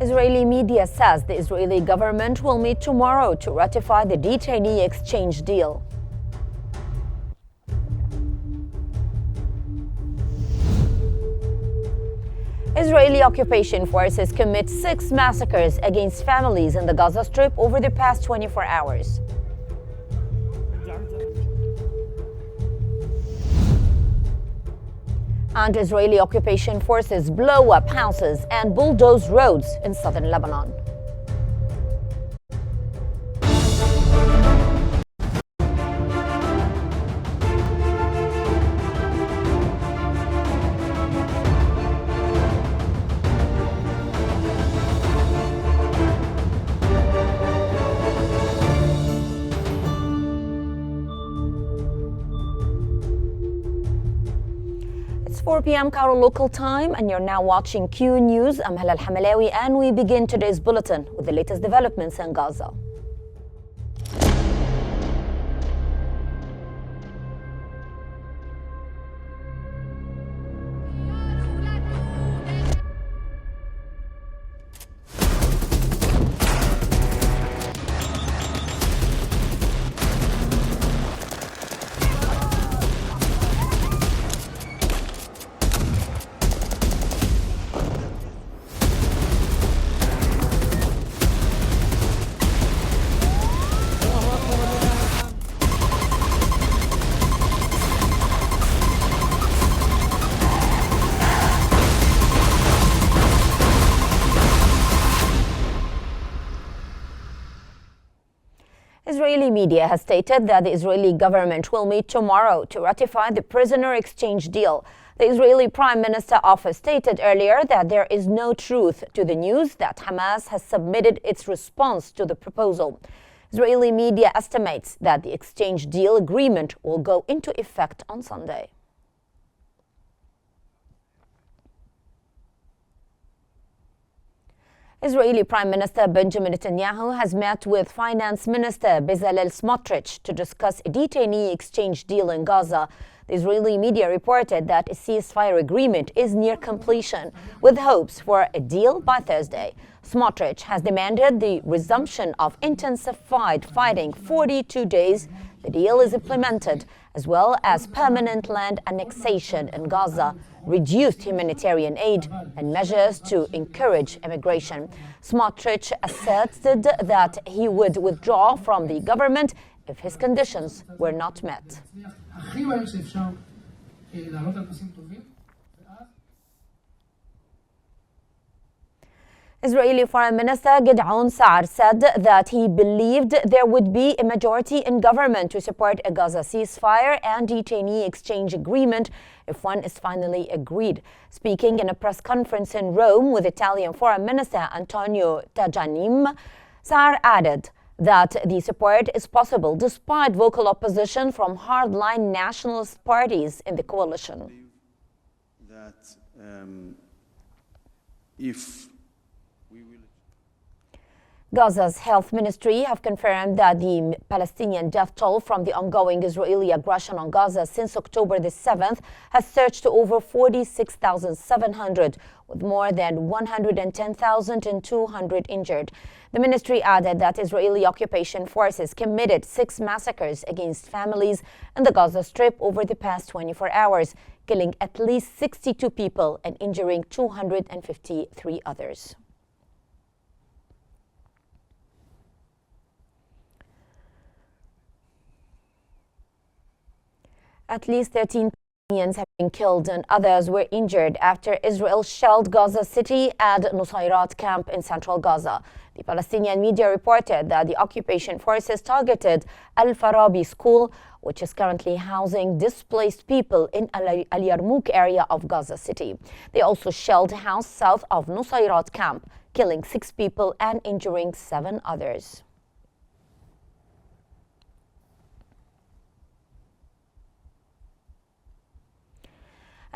Israeli media says the Israeli government will meet tomorrow to ratify the detainee exchange deal. Israeli occupation forces commit 6 massacres against families in the Gaza Strip over the past 24 hours. And Israeli occupation forces blow up houses and bulldoze roads in southern Lebanon. It's 4 p.m. Cairo local time, and you're now watching Q News. I'm Halal Hamalawi, and we begin today's bulletin with the latest developments in Gaza. Israeli media has stated that the Israeli government will meet tomorrow to ratify the prisoner exchange deal. The Israeli Prime Minister office stated earlier that there is no truth to the news that Hamas has submitted its response to the proposal. Israeli media estimates that the exchange deal agreement will go into effect on Sunday. Israeli Prime Minister Benjamin Netanyahu has met with Finance Minister Bezalel Smotrich to discuss a detainee exchange deal in Gaza. The Israeli media reported that a ceasefire agreement is near completion, with hopes for a deal by Thursday. Smotrich has demanded the resumption of intensified fighting 42 days. The deal is implemented, as well as permanent land annexation in Gaza, reduced humanitarian aid, and measures to encourage immigration. Smotrich asserted that he would withdraw from the government if his conditions were not met. Israeli Foreign Minister Gideon Saar said that he believed there would be a majority in government to support a Gaza ceasefire and detainee exchange agreement if one is finally agreed. Speaking in a press conference in Rome with Italian Foreign Minister Antonio Tajani, Saar added that the support is possible despite vocal opposition from hardline nationalist parties in the coalition. Gaza's health ministry have confirmed that the Palestinian death toll from the ongoing Israeli aggression on Gaza since October the 7th has surged to over 46,700, with more than 110,200 injured. The ministry added that Israeli occupation forces committed 6 massacres against families in the Gaza Strip over the past 24 hours, killing at least 62 people and injuring 253 others. At least 13 Palestinians have been killed and others were injured after Israel shelled Gaza City and Nusayrat camp in central Gaza. The Palestinian media reported that the occupation forces targeted Al Farabi school, which is currently housing displaced people in Al Yarmouk area of Gaza City. They also shelled a house south of Nusayrat camp, killing 6 people and injuring 7 others.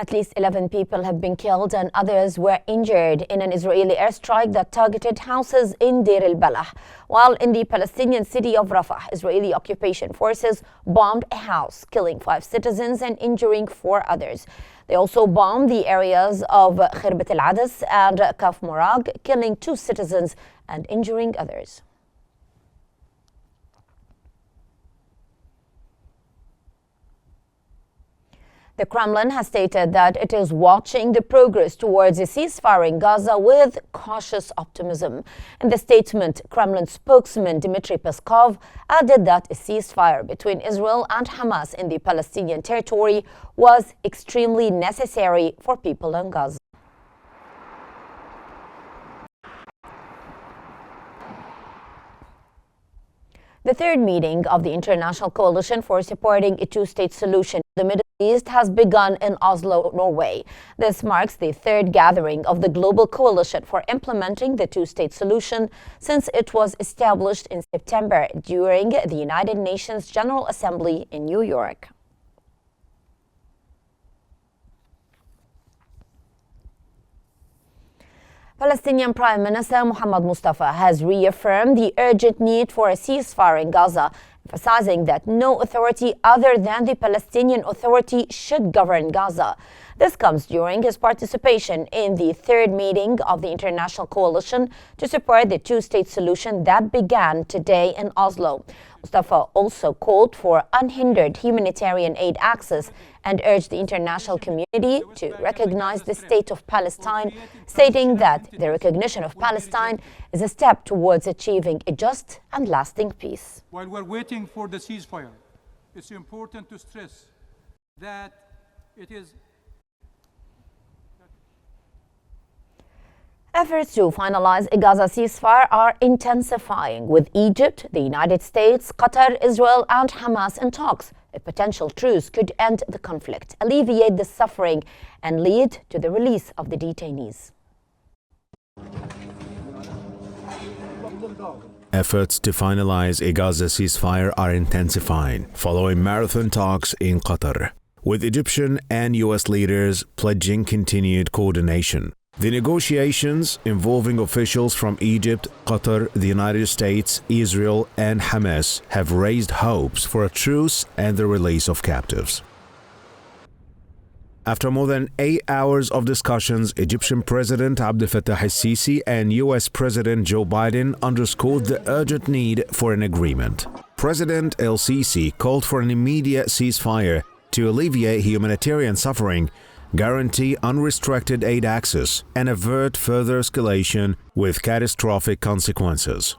At least 11 people have been killed and others were injured in an Israeli airstrike that targeted houses in Deir al-Balah. While in the Palestinian city of Rafah, Israeli occupation forces bombed a house, killing 5 citizens and injuring 4 others. They also bombed the areas of Khirbat al-Adas and Kaf Morag, killing 2 citizens and injuring others. The Kremlin has stated that it is watching the progress towards a ceasefire in Gaza with cautious optimism. In the statement, Kremlin spokesman Dmitry Peskov added that a ceasefire between Israel and Hamas in the Palestinian territory was extremely necessary for people in Gaza. The third meeting of the International Coalition for Supporting a Two-State Solution in the Middle East has begun in Oslo, Norway. This marks the third gathering of the Global Coalition for Implementing the Two-State Solution since it was established in September during the United Nations General Assembly in New York. Palestinian Prime Minister Mohammed Mustafa has reaffirmed the urgent need for a ceasefire in Gaza, emphasizing that no authority other than the Palestinian Authority should govern Gaza. This comes during his participation in the third meeting of the International Coalition to support the two-state solution that began today in Oslo. Mustafa also called for unhindered humanitarian aid access and urged the international community to recognize the state of Palestine, stating that the recognition of Palestine is a step towards achieving a just and lasting peace. While we're waiting for the ceasefire, it's important to stress that it is Efforts to finalize a Gaza ceasefire are intensifying, with Egypt, the United States, Qatar, Israel, and Hamas in talks. A potential truce could end the conflict, alleviate the suffering, and lead to the release of the detainees. Efforts to finalize a Gaza ceasefire are intensifying following marathon talks in Qatar, with Egyptian and U.S. leaders pledging continued coordination. The negotiations, involving officials from Egypt, Qatar, the United States, Israel, and Hamas, have raised hopes for a truce and the release of captives. After more than 8 hours of discussions, Egyptian President Abdel Fattah el-Sisi and U.S. President Joe Biden underscored the urgent need for an agreement. President el-Sisi called for an immediate ceasefire to alleviate humanitarian suffering, guarantee unrestricted aid access, and avert further escalation with catastrophic consequences.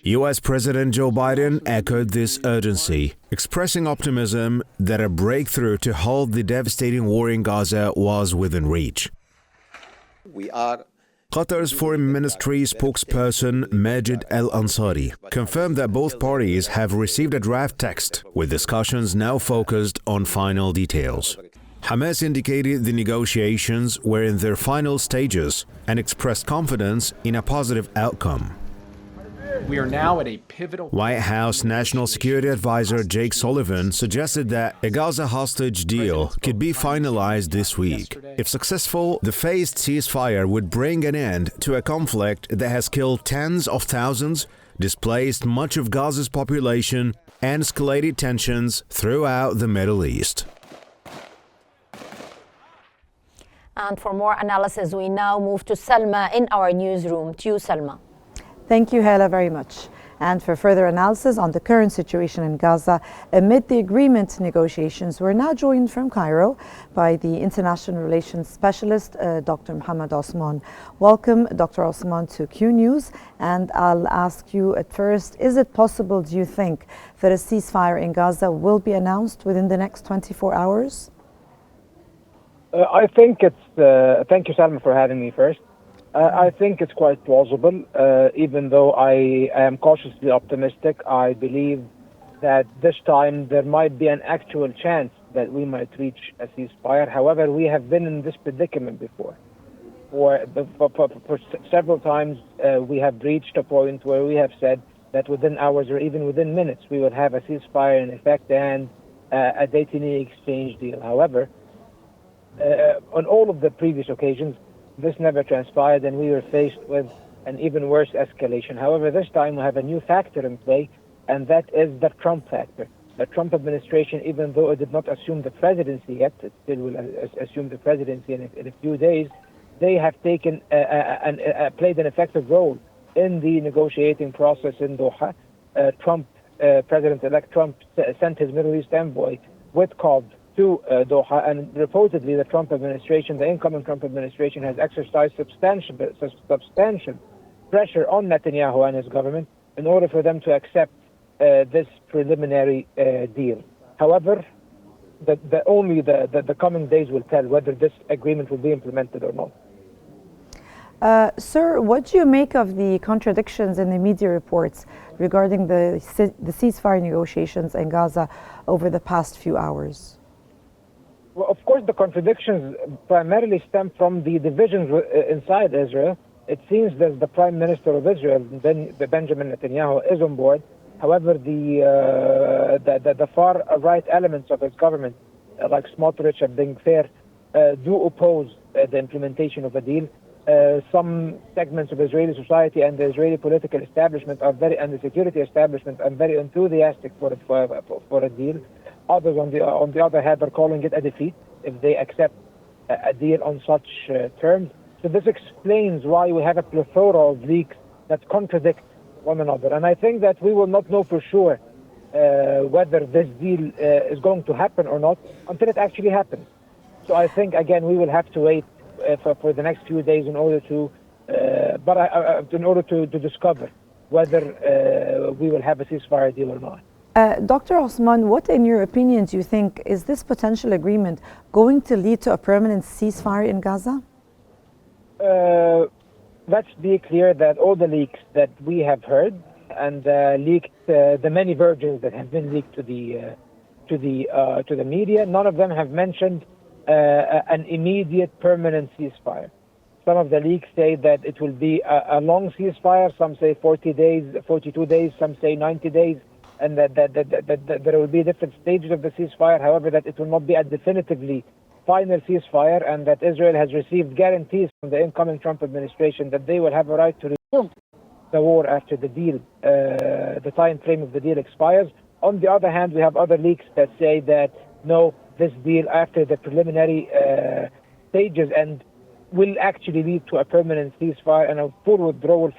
U.S. President Joe Biden echoed this urgency, expressing optimism that a breakthrough to halt the devastating war in Gaza was within reach. Qatar's Foreign Ministry spokesperson Majid Al-Ansari confirmed that both parties have received a draft text, with discussions now focused on final details. Hamas indicated the negotiations were in their final stages and expressed confidence in a positive outcome. We are now at a pivotal... White House National Security Advisor Jake Sullivan suggested that a Gaza hostage deal could be finalized this week. If successful, the phased ceasefire would bring an end to a conflict that has killed tens of thousands, displaced much of Gaza's population, and escalated tensions throughout the Middle East. And for more analysis, we now move to Salma in our newsroom. To you, Salma. Thank you, Hala, very much. And for further analysis on the current situation in Gaza amid the agreement negotiations, we're now joined from Cairo by the international relations specialist, Dr. Mohammed Osman. Welcome, Dr. Osman, to Qnews. And I'll ask you at first, is it possible, do you think, that a ceasefire in Gaza will be announced within the next 24 hours? I think it's, thank you, Salma, for having me first. I think it's quite plausible, even though I am cautiously optimistic. I believe that this time there might be an actual chance that we might reach a ceasefire. However, we have been in this predicament before. For several times, we have reached a point where we have said that within hours or even within minutes, we would have a ceasefire in effect and a detainee exchange deal. However, On all of the previous occasions, this never transpired, and we were faced with an even worse escalation. However, this time we have a new factor in play, and that is the Trump factor. The Trump administration, even though it did not assume the presidency yet, it still will assume the presidency in a few days, they have taken played an effective role in the negotiating process in Doha. President-elect Trump sent his Middle East envoy with Cobb to Doha, and reportedly the Trump administration, the incoming Trump administration, has exercised substantial pressure on Netanyahu and his government in order for them to accept this preliminary deal. However, only the coming days will tell whether this agreement will be implemented or not. Sir, what do you make of the contradictions in the media reports regarding the ceasefire negotiations in Gaza over the past few hours? Well, of course, the contradictions primarily stem from the divisions inside Israel. It seems that the Prime Minister of Israel, Benjamin Netanyahu, is on board. However, the far right elements of his government, like Smotrich and being fair, do oppose the implementation of a deal. Some segments of Israeli society and the Israeli political establishment and the security establishment are very enthusiastic for a deal. Others, on the other hand, are calling it a defeat if they accept a deal on such terms. So this explains why we have a plethora of leaks that contradict one another. And I think that we will not know for sure whether this deal is going to happen or not until it actually happens. So I think, again, we will have to wait for the next few days in order to discover whether we will have a ceasefire deal or not. Dr. Osman, what, in your opinion, do you think is this potential agreement going to lead to a permanent ceasefire in Gaza? Let's be clear that all the leaks that we have heard and the many versions that have been leaked to the media, none of them have mentioned an immediate permanent ceasefire. Some of the leaks say that it will be a long ceasefire. Some say 40 days, 42 days. Some say 90 days, and that there will be different stages of the ceasefire. However, that it will not be a definitively final ceasefire, and that Israel has received guarantees from the incoming Trump administration that they will have a right to resume the war after the deal, the time frame of the deal expires. On the other hand, we have other leaks that say that no, this deal after the preliminary stages and will actually lead to a permanent ceasefire and a full withdrawal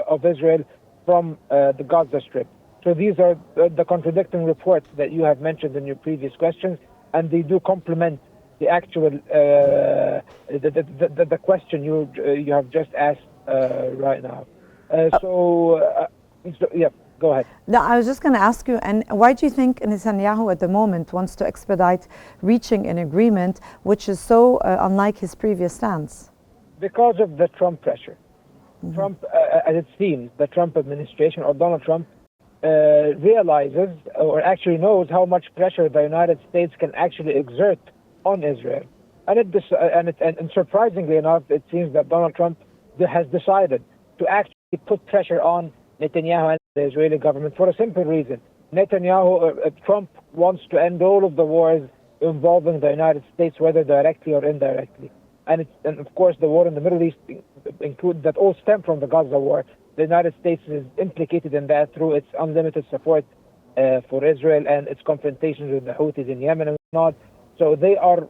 of Israel from the Gaza Strip. So these are the contradicting reports that you have mentioned in your previous questions, and they do complement the actual the question you have just asked right now. Yeah, go ahead. No, I was just going to ask you, and why do you think Netanyahu at the moment wants to expedite reaching an agreement which is so unlike his previous stance? Because of the Trump pressure. Mm-hmm. Trump, as it seems, the Trump administration or Donald Trump realizes or actually knows how much pressure the United States can actually exert on Israel. And surprisingly enough, it seems that Donald Trump has decided to actually put pressure on Netanyahu and the Israeli government for a simple reason. Trump wants to end all of the wars involving the United States, whether directly or indirectly. And of course, the war in the Middle East that all stem from the Gaza war. The United States is implicated in that through its unlimited support for Israel and its confrontations with the Houthis in Yemen and whatnot. So they are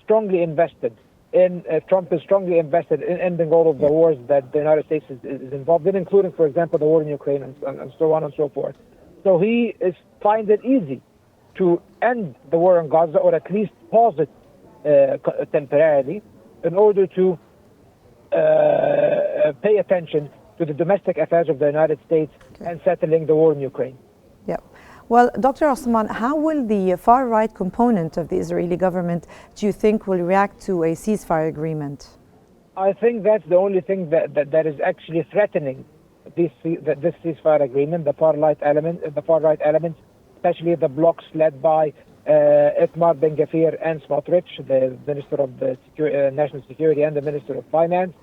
strongly invested in, Trump is strongly invested in ending all of the wars that the United States is involved in, including, for example, the war in Ukraine and so on and so forth. So he finds it easy to end the war in Gaza, or at least pause it temporarily, in order to pay attention to the domestic affairs of the United States and settling the war in Ukraine. Yeah. Well, Dr. Osman, how will the far-right component of the Israeli government, do you think, will react to a ceasefire agreement? I think that's the only thing that is actually threatening this ceasefire agreement, the far-right elements, especially the blocs led by Itamar Ben-Gvir and Smotrich, the Minister of the National Security and the Minister of Finance.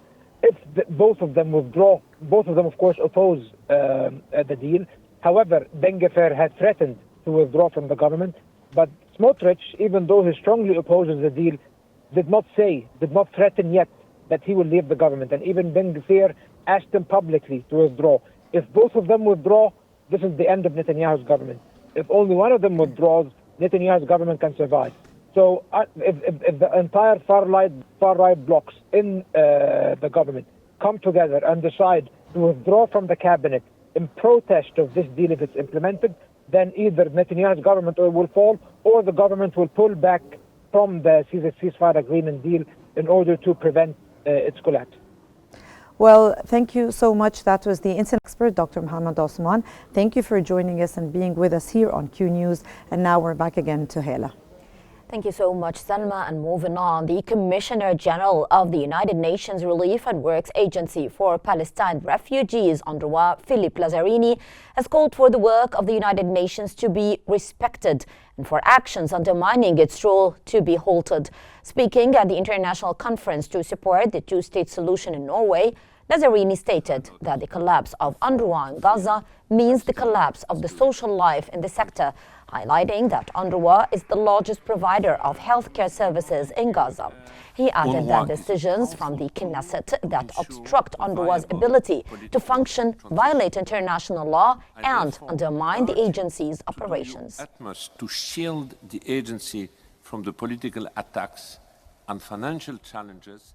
If both of them withdraw, both of them, of course, oppose the deal. However, Ben-Gvir had threatened to withdraw from the government, but Smotrich, even though he strongly opposes the deal, did not threaten yet that he will leave the government. And even Ben Gvir asked him publicly to withdraw. If both of them withdraw, this is the end of Netanyahu's government. If only one of them withdraws, Netanyahu's government can survive. So if the entire far-right blocks in the government come together and decide to withdraw from the cabinet in protest of this deal if it's implemented, then either Netanyahu's government will fall or the government will pull back from the ceasefire agreement deal in order to prevent its collapse. Well, thank you so much. That was the incident expert, Dr. Mohammed Osman. Thank you for joining us and being with us here on Q News. And now we're back again to Hela. Thank you so much, Salma. And moving on, the Commissioner General of the United Nations Relief and Works Agency for Palestine Refugees, UNRWA, Philippe Lazzarini, has called for the work of the United Nations to be respected and for actions undermining its role to be halted. Speaking at the international conference to support the two-state solution in Norway, Lazzarini stated that the collapse of UNRWA in Gaza means the collapse of the social life in the sector, highlighting that UNRWA is the largest provider of healthcare services in Gaza. He added that decisions from the Knesset that obstruct UNRWA's ability to function violate international law and undermine the agency's operations. To shield the agency from the political attacks and financial challenges.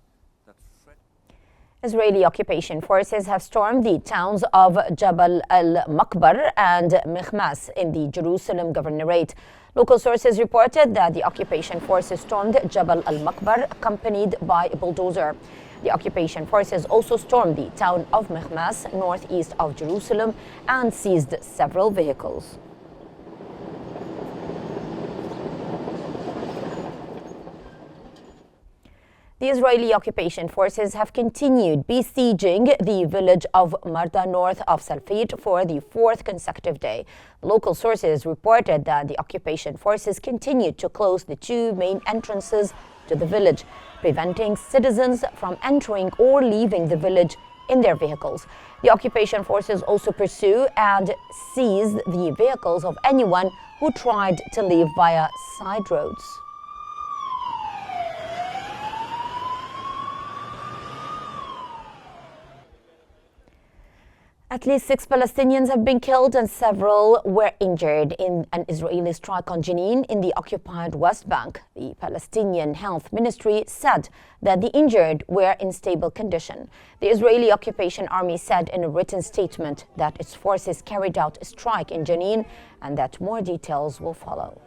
Israeli occupation forces have stormed the towns of Jabal al-Makbar and Mechmas in the Jerusalem governorate. Local sources reported that the occupation forces stormed Jabal al-Makbar accompanied by a bulldozer. The occupation forces also stormed the town of Mechmas, northeast of Jerusalem, and seized several vehicles. The Israeli occupation forces have continued besieging the village of Marda north of Salfit for the fourth consecutive day. Local sources reported that the occupation forces continued to close the two main entrances to the village, preventing citizens from entering or leaving the village in their vehicles. The occupation forces also pursue and seize the vehicles of anyone who tried to leave via side roads. At least 6 Palestinians have been killed and several were injured in an Israeli strike on Jenin in the occupied West Bank. The Palestinian Health Ministry said that the injured were in stable condition. The Israeli occupation army said in a written statement that its forces carried out a strike in Jenin and that more details will follow.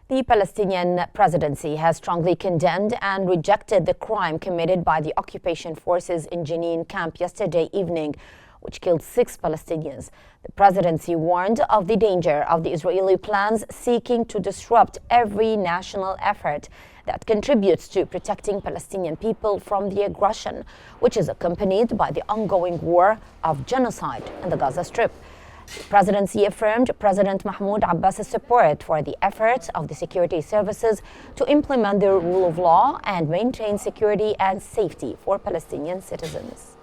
The Palestinian presidency has strongly condemned and rejected the crime committed by the occupation forces in Jenin camp yesterday evening, which killed 6 Palestinians. The presidency warned of the danger of the Israeli plans seeking to disrupt every national effort that contributes to protecting Palestinian people from the aggression, which is accompanied by the ongoing war of genocide in the Gaza Strip. The presidency affirmed President Mahmoud Abbas's support for the efforts of the security services to implement the rule of law and maintain security and safety for Palestinian citizens.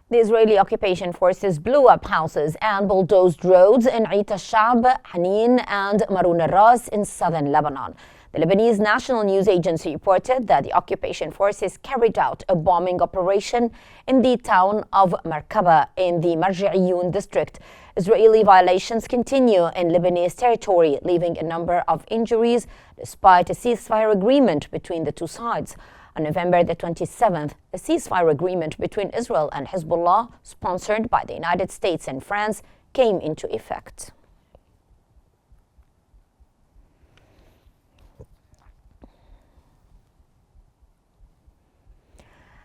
The Israeli occupation forces blew up houses and bulldozed roads in Eit al-Shab, Hanin, and Maroun al-Ras in southern Lebanon. The Lebanese National News Agency reported that the occupation forces carried out a bombing operation in the town of Markaba in the Marja'iyun district. Israeli violations continue in Lebanese territory, leaving a number of injuries despite a ceasefire agreement between the two sides. On November the 27th, a ceasefire agreement between Israel and Hezbollah, sponsored by the United States and France, came into effect.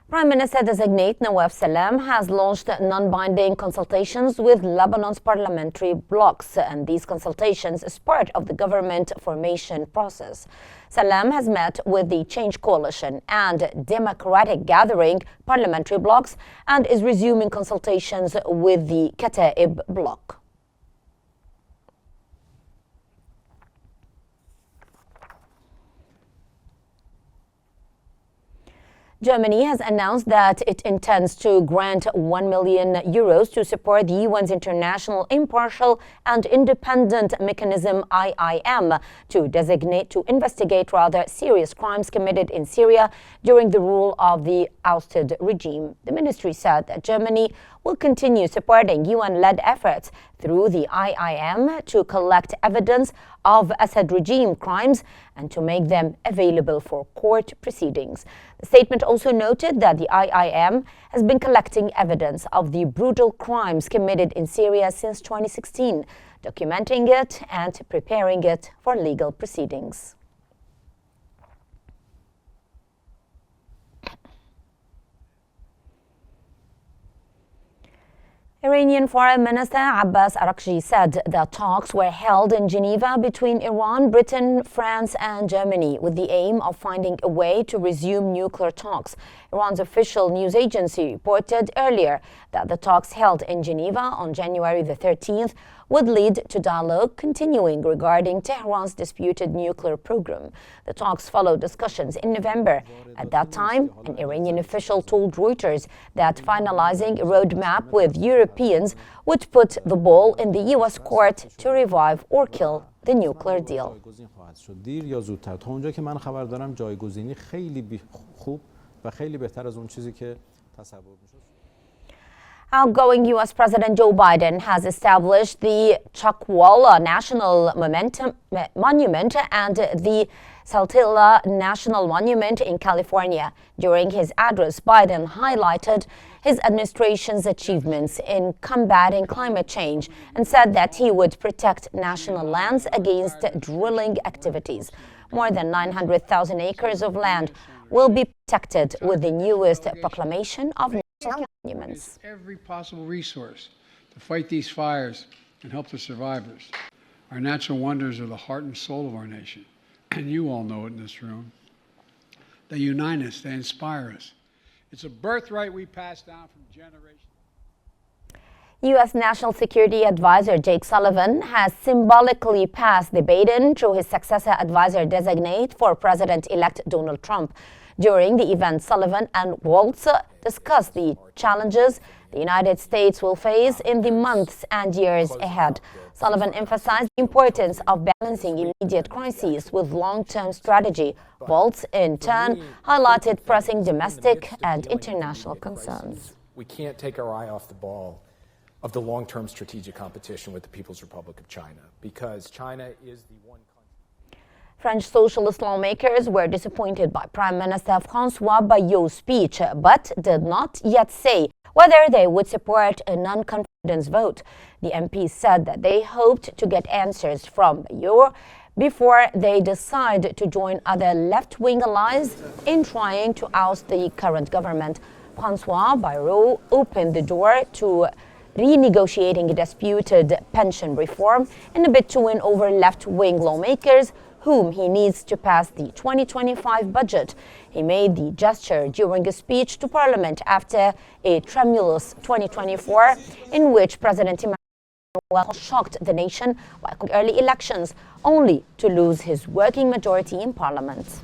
Prime Minister-designate Nawaf Salam has launched non-binding consultations with Lebanon's parliamentary blocs, and these consultations is part of the government formation process. Salam has met with the Change Coalition and Democratic Gathering parliamentary blocs and is resuming consultations with the Kataib bloc. Germany has announced that it intends to grant €1 million to support the UN's International Impartial and Independent Mechanism (IIM) to investigate serious crimes committed in Syria during the rule of the ousted regime. The ministry said that Germany will continue supporting UN-led efforts through the IIM to collect evidence of Assad regime crimes and to make them available for court proceedings. The statement also noted that the IIM has been collecting evidence of the brutal crimes committed in Syria since 2016, documenting it and preparing it for legal proceedings. Iranian Foreign Minister Abbas Araghchi said that talks were held in Geneva between Iran, Britain, France and Germany with the aim of finding a way to resume nuclear talks. Iran's official news agency reported earlier that the talks held in Geneva on January the 13th would lead to dialogue continuing regarding Tehran's disputed nuclear program. The talks followed discussions in November. At that time, an Iranian official told Reuters that finalizing a roadmap with Europeans would put the ball in the US court to revive or kill the nuclear deal. Outgoing U.S. President Joe Biden has established the Choctaw National Monument and the Saltillo National Monument in California. During his address, Biden highlighted his administration's achievements in combating climate change and said that he would protect national lands against drilling activities. More than 900,000 acres of land will be protected with the newest proclamation of national monuments. Every possible resource to fight these fires and help the survivors. Our natural wonders are the heart and soul of our nation, and you all know it in this room. They unite us, they inspire us. It's a birthright we pass down from generation. U.S. National Security Advisor Jake Sullivan has symbolically passed the baton to his successor advisor-designate for President-elect Donald Trump. During the event, Sullivan and Waltz discussed the challenges the United States will face in the months and years ahead. Sullivan emphasized the importance of balancing immediate crises with long-term strategy. Waltz, in turn, highlighted pressing domestic and international concerns. We can't take our eye off the ball of the long-term strategic competition with the People's Republic of China, because China is the one country. French socialist lawmakers were disappointed by Prime Minister François Bayrou's speech, but did not yet say whether they would support a non-confidence vote. The MPs said that they hoped to get answers from Bayrou before they decide to join other left-wing allies in trying to oust the current government. François Bayrou opened the door to renegotiating a disputed pension reform in a bid to win over left-wing lawmakers whom he needs to pass the 2025 budget. He made the gesture during a speech to Parliament after a tremulous 2024 in which President Emmanuel shocked the nation by early elections, only to lose his working majority in Parliament.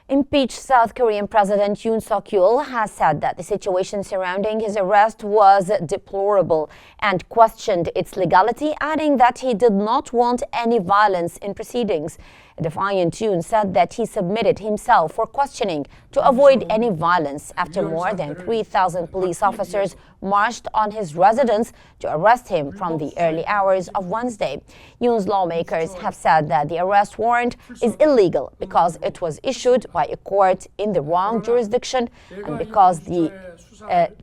Impeached South Korean President Yoon Suk-yeol has said that the situation surrounding his arrest was deplorable and questioned its legality, adding that he did not want any violence in proceedings. A defiant Yoon said that he submitted himself for questioning to avoid any violence after more than 3,000 police officers marched on his residence to arrest him from the early hours of Wednesday. Yoon's lawmakers have said that the arrest warrant is illegal because it was issued by a court in the wrong jurisdiction and because the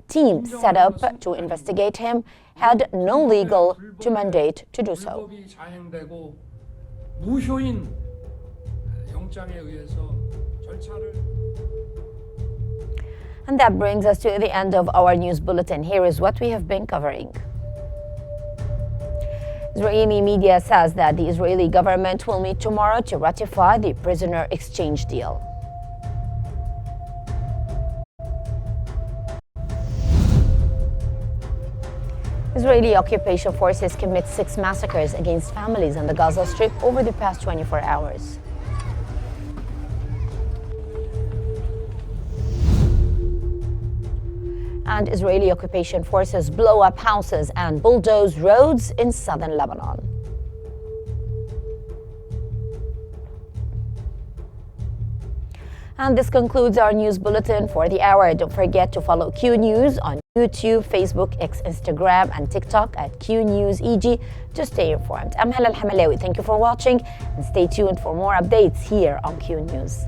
team set up to investigate him had no legal mandate to do so. And that brings us to the end of our news bulletin. Here is what we have been covering. Israeli media says that the Israeli government will meet tomorrow to ratify the prisoner exchange deal. Israeli occupation forces commit 6 massacres against families in the Gaza Strip over the past 24 hours. And Israeli occupation forces blow up houses and bulldoze roads in southern Lebanon. And this concludes our news bulletin for the hour. Don't forget to follow Q News on YouTube, Facebook, X, Instagram, and TikTok at QNewsEG to stay informed. I'm Hala Al-Hamalawi. Thank you for watching and stay tuned for more updates here on Q News.